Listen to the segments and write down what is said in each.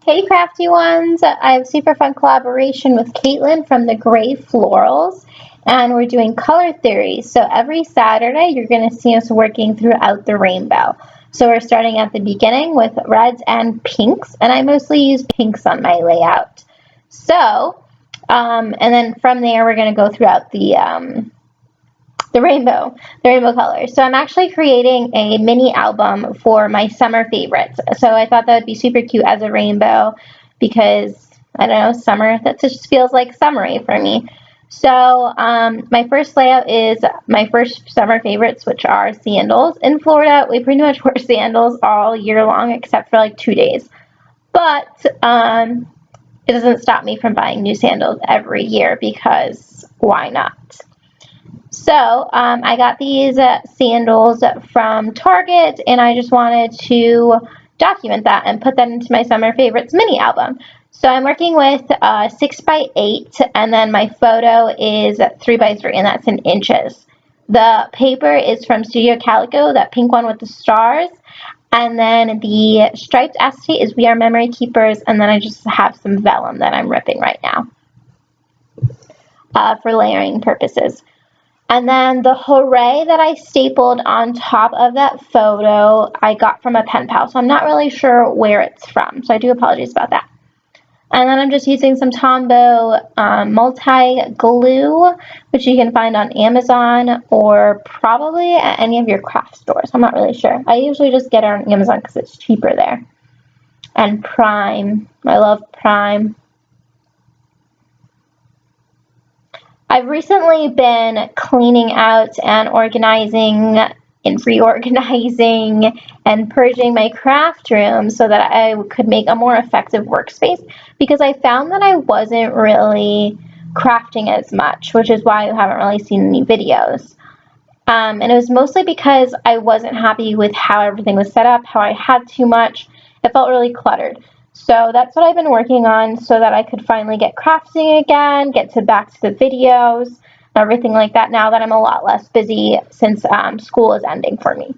Hey crafty ones! I have a super fun collaboration with Caitlin from the GrayFlorals, and we're doing color theory. So every Saturday you're going to see us working throughout the rainbow. So we're starting at the beginning with reds and pinks, and I mostly use pinks on my layout. So, and then from there we're going to go throughout the rainbow colors. So I'm actually creating a mini album for my summer favorites. So I thought that would be super cute as a rainbow because, I don't know, summer, that just feels like summery for me. So my first layout is my first summer favorites, which are sandals. In Florida, we pretty much wear sandals all year long except for like 2 days. But it doesn't stop me from buying new sandals every year because why not? So I got these sandals from Target, and I just wanted to document that and put that into my summer favorites mini album. So I'm working with 6x8, and then my photo is 3x3, and that's in inches. The paper is from Studio Calico, that pink one with the stars, and then the striped acetate is We Are Memory Keepers, and then I just have some vellum that I'm ripping right now for layering purposes. And then the hooray that I stapled on top of that photo, I got from a pen pal. So I'm not really sure where it's from. So I do apologize about that. And then I'm just using some Tombow multi-glue, which you can find on Amazon or probably at any of your craft stores. I'm not really sure. I usually just get it on Amazon because it's cheaper there. And Prime. I love Prime. I've recently been cleaning out and organizing and reorganizing and purging my craft room so that I could make a more effective workspace because I found that I wasn't really crafting as much, which is why you haven't really seen any videos. And it was mostly because I wasn't happy with how everything was set up, how I had too much. It felt really cluttered. So that's what I've been working on so that I could finally get crafting again, get back to the videos, and everything like that now that I'm a lot less busy since school is ending for me.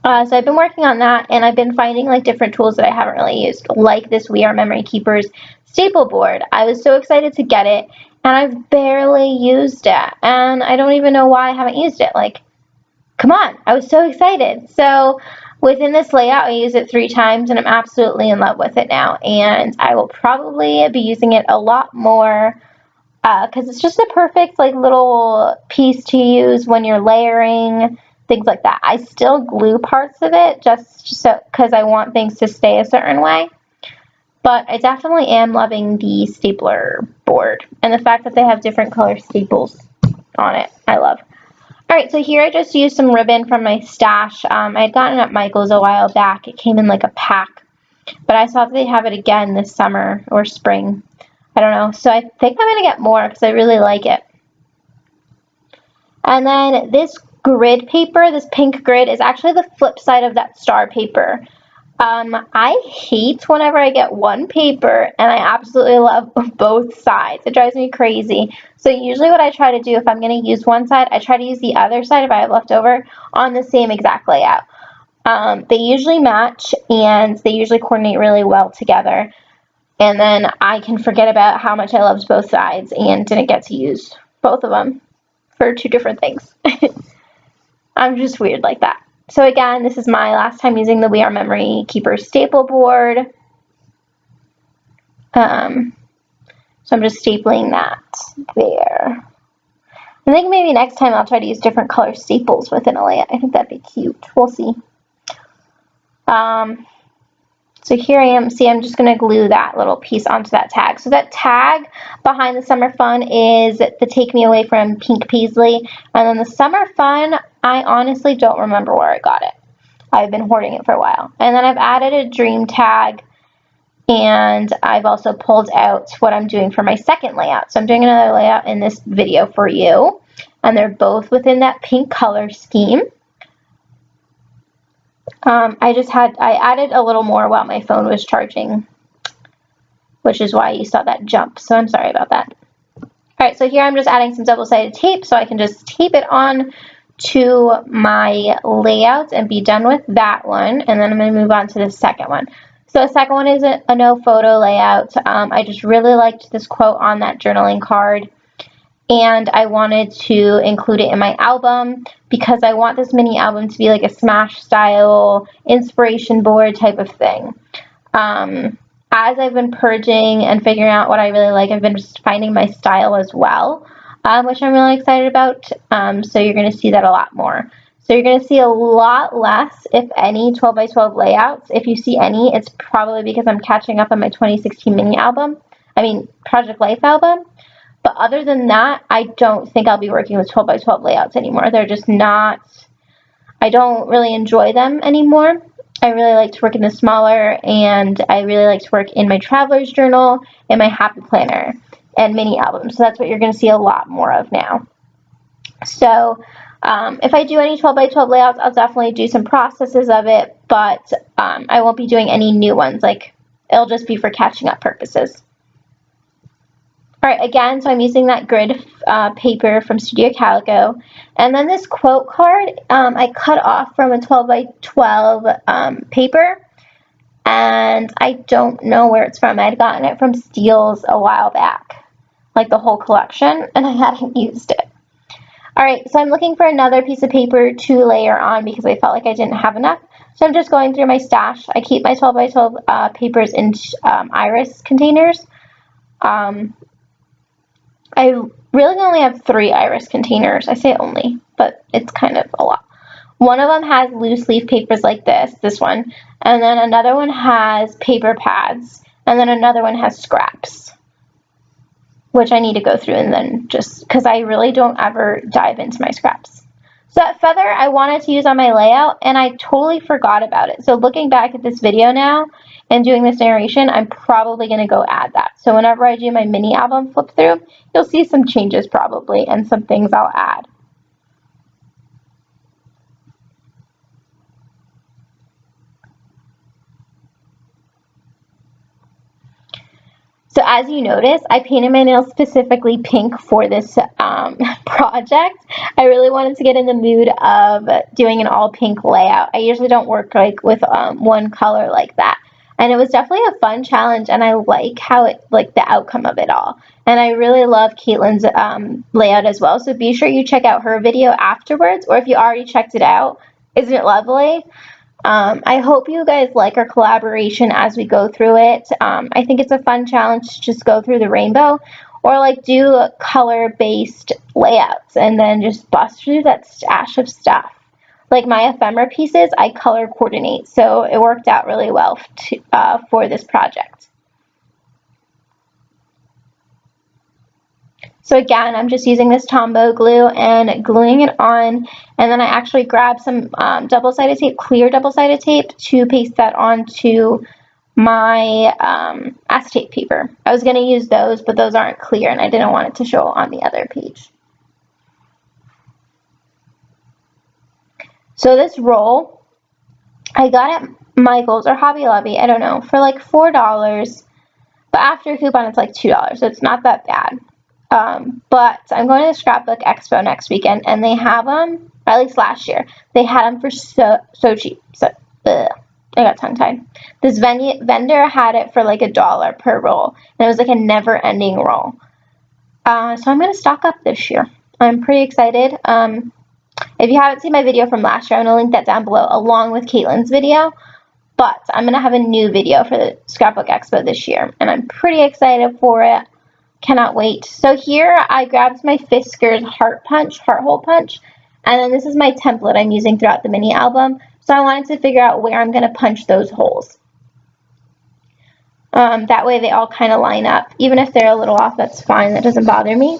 So I've been working on that, and I've been finding like different tools that I haven't really used, like this We Are Memory Keepers staple board. I was so excited to get it, and I've barely used it, and I don't even know why I haven't used it. Like, come on, I was so excited. So within this layout, I use it 3 times, and I'm absolutely in love with it now. And I will probably be using it a lot more because it's just a perfect like little piece to use when you're layering, things like that. I still glue parts of it just so because I want things to stay a certain way. But I definitely am loving the stapler board and the fact that they have different color staples on it. I love. Alright, so here I just used some ribbon from my stash. I had gotten it at Michael's a while back. It came in like a pack. But I saw that they have it again this summer or spring. I don't know. So I think I'm going to get more because I really like it. And then this grid paper, this pink grid, is actually the flip side of that star paper. I hate whenever I get one paper and I absolutely love both sides. It drives me crazy. So usually what I try to do if I'm going to use one side, I try to use the other side if I have leftover on the same exact layout. They usually match and they usually coordinate really well together. And then I can forget about how much I loved both sides and didn't get to use both of them for 2 different things. I'm just weird like that. So again, this is my last time using the We Are Memory Keepers staple board. So I'm just stapling that there. I think maybe next time I'll try to use different color staples within a layout. I think that'd be cute. We'll see. So here I am. See, I'm just going to glue that little piece onto that tag. So that tag behind the Summer Fun is the Take Me Away from Pink Paisley. And then the Summer Fun, I honestly don't remember where I got it. I've been hoarding it for a while. And then I've added a dream tag. And I've also pulled out what I'm doing for my second layout. So I'm doing another layout in this video for you. And they're both within that pink color scheme. I added a little more while my phone was charging, which is why you saw that jump. So I'm sorry about that. Alright, so here I'm just adding some double-sided tape so I can just tape it on to my layout and be done with that one. And then I'm going to move on to the second one. So the second one is a no photo layout. I just really liked this quote on that journaling card, and I wanted to include it in my album because I want this mini album to be like a smash style inspiration board type of thing. As I've been purging and figuring out what I really like, I've been just finding my style as well, which I'm really excited about. So you're going to see that a lot more. So you're going to see a lot less, if any, 12 by 12 layouts. If you see any, it's probably because I'm catching up on my 2016 mini album. Project Life album. But other than that, I don't think I'll be working with 12 by 12 layouts anymore. They're just not, I don't really enjoy them anymore. I really like to work in the smaller, and I really like to work in my traveler's journal, in my happy planner, and mini albums. So that's what you're going to see a lot more of now. So if I do any 12 by 12 layouts, I'll definitely do some processes of it, but I won't be doing any new ones. Like, it'll just be for catching up purposes. All right, again, so I'm using that grid paper from Studio Calico. And then this quote card, I cut off from a 12 by 12 paper. And I don't know where it's from. I had gotten it from Steele's a while back, like the whole collection, and I hadn't used it. All right, so I'm looking for another piece of paper to layer on because I felt like I didn't have enough. So I'm just going through my stash. I keep my 12 by 12 papers in iris containers. I really only have 3 iris containers. I say only, but it's kind of a lot. One of them has loose leaf papers like this one, and then another one has paper pads, and then another one has scraps, which I need to go through and then just, because I really don't ever dive into my scraps. So that feather I wanted to use on my layout, and I totally forgot about it. So looking back at this video now and doing this narration, I'm probably going to go add that. So whenever I do my mini album flip through, you'll see some changes probably and some things I'll add. So as you notice, I painted my nails specifically pink for this project. I really wanted to get in the mood of doing an all pink layout. I usually don't work like with one color like that. And it was definitely a fun challenge, and I like how it, like the outcome of it all. And I really love Caitlin's layout as well. So be sure you check out her video afterwards, or if you already checked it out, isn't it lovely? I hope you guys like our collaboration as we go through it. I think it's a fun challenge to just go through the rainbow, or like do color-based layouts and then just bust through that stash of stuff. Like my ephemera pieces, I color coordinate, so it worked out really well for this project. So again, I'm just using this Tombow glue and gluing it on, and then I actually grabbed some double-sided tape, clear double-sided tape, to paste that onto my acetate paper. I was going to use those, but those aren't clear, and I didn't want it to show on the other page. So this roll, I got at Michael's or Hobby Lobby, I don't know, for like $4, but after a coupon it's like $2, so it's not that bad. But I'm going to the Scrapbook Expo next weekend, and they have them, or at least last year, they had them for so cheap. So, I got tongue-tied. This vendor had it for like $1 per roll, and it was like a never-ending roll. So I'm going to stock up this year. I'm pretty excited. If you haven't seen my video from last year, I'm going to link that down below along with Caitlin's video. But I'm going to have a new video for the Scrapbook Expo this year, and I'm pretty excited for it. Cannot wait. So here I grabbed my Fiskars heart hole punch, and then this is my template I'm using throughout the mini album. So I wanted to figure out where I'm going to punch those holes. That way they all kind of line up. Even if they're a little off, that's fine. That doesn't bother me.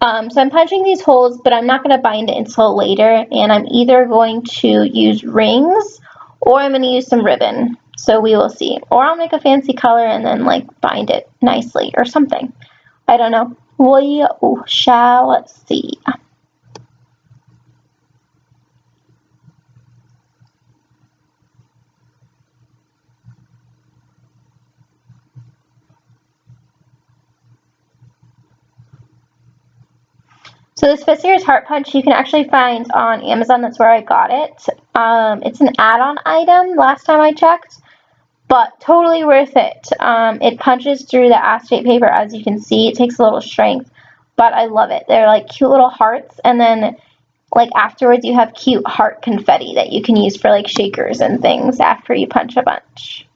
So I'm punching these holes, but I'm not going to bind it until later, and I'm either going to use rings or I'm going to use some ribbon. So we will see. Or I'll make a fancy color and then like bind it nicely or something. I don't know. We shall see. So this Fiskars Heart Punch you can actually find on Amazon. That's where I got it. It's an add-on item last time I checked. but totally worth it. It punches through the acetate paper, as you can see. It takes a little strength, but I love it. They're like cute little hearts, and then like afterwards you have cute heart confetti that you can use for like shakers and things after you punch a bunch.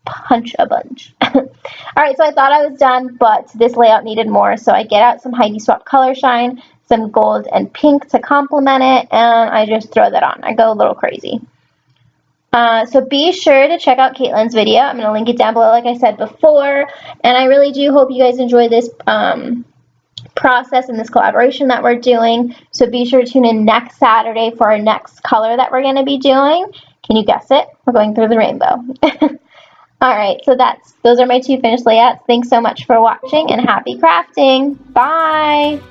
Alright, so I thought I was done, but this layout needed more, so I get out some Heidi Swap Color Shine, some gold and pink to complement it, and I just throw that on. I go a little crazy. So be sure to check out Caitlin's video. I'm going to link it down below like I said before, and I really do hope you guys enjoy this process and this collaboration that we're doing. So be sure to tune in next Saturday for our next color that we're going to be doing. Can you guess it? We're going through the rainbow. Alright, so those are my two finished layouts. Thanks so much for watching and happy crafting. Bye!